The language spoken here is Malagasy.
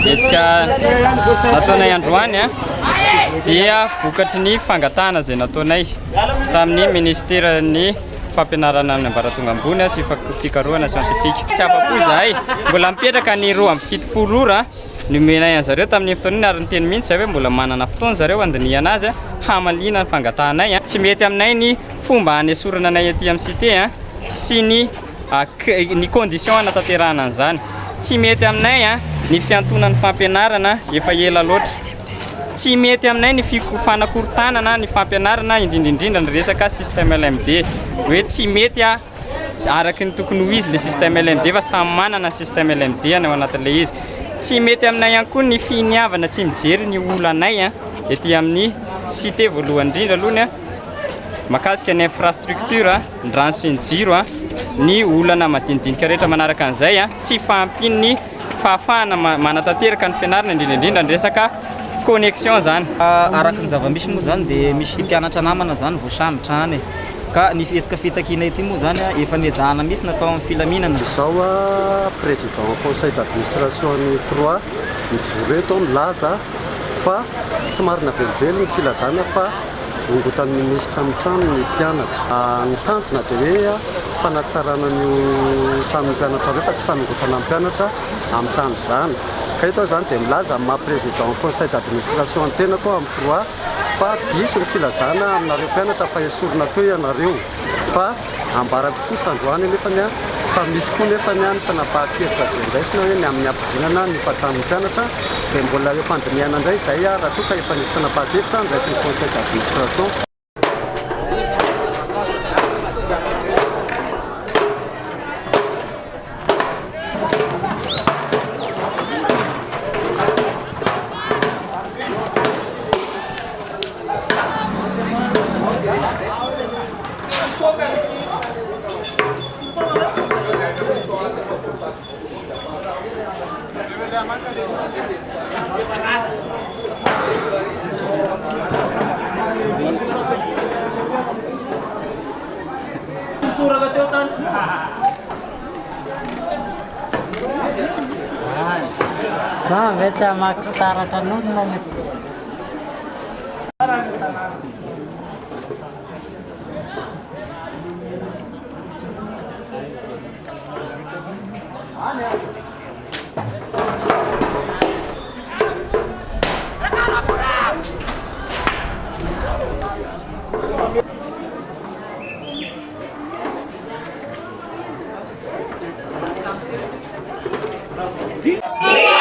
Hetsika nataonay androany dia vokatry ny fangatana zay nataonay tamin'ny ministerany fampianarana amin'ny ambaratonga ambony sy fikarohana siantifika. Tsy afa-po zahay mbola mipetraka ny 2.70 ora nomenay an'zareo tamin'ny fotoana ary ny teny mihitsy zay hoe mbola manana fotoana zareo andiniana azy hamalina ny fangatanay. Tsy mety aminay ny fomba hanesorana anay aty amin'ny cité sy ny condition anatanterahana an'izany. Tsy mety aminay ny fiantonan'ny fampianarana efa ela loatra. Tsy mety aminay ny fanakorontanana ny fampianarana indrindrindrindra ny resaka système LMD. Hoe tsy mety araky ny tokony ho izy le système LMD fa samy manana système LMD any ao anatin'le izy. Tsy mety aminay ihany koa ny finiavana tsy mijery ny olanay ety amin'ny cité voalohany indrindra alohany makasika ny infrastructure ny rano sy ny jiro ny olana madinidinika rehetra manaraka an'izay tsy fahampin'ny fahafahana manatanteraka ny fianarana indrindrindrindra ny resaka connexion zany. Araky ny zava-misy moa zany dia misy mpianatra namana zany voasambotra any ka ny esika fitakina ity moa zany efa niezahana misy natao amin'ny filaminana. Izao président conseil d'administration ny 3 mijoro eto milaza fa tsy marina velively ny filazana fa ongotan'ny ministra amin'ny trano ny mpianatra. Ny tanjona dia hoe fanatsarana ny trano mpianatra ireo fa tsy fanongotana mpianatra amin'ny trano zany. Ka ito zany dia milaza maha président conseil d'administration ny tena koa amin'ny 3 fa diso ny filazana aminareo mpianatra fa esorina teo ianareo fa ambarako kosa androany nefany fa misy koa nefany ny fanapahan-kevitra zay indraisina hoe ny amin'ny ampidinana ny fatrano mpianatra dia mbola eo pandiniana indray izay raha toa ka efa nisy fanapahan-kevitra ndraisin'ny conseil d'administration. Vete a matarata no nome. Yeah.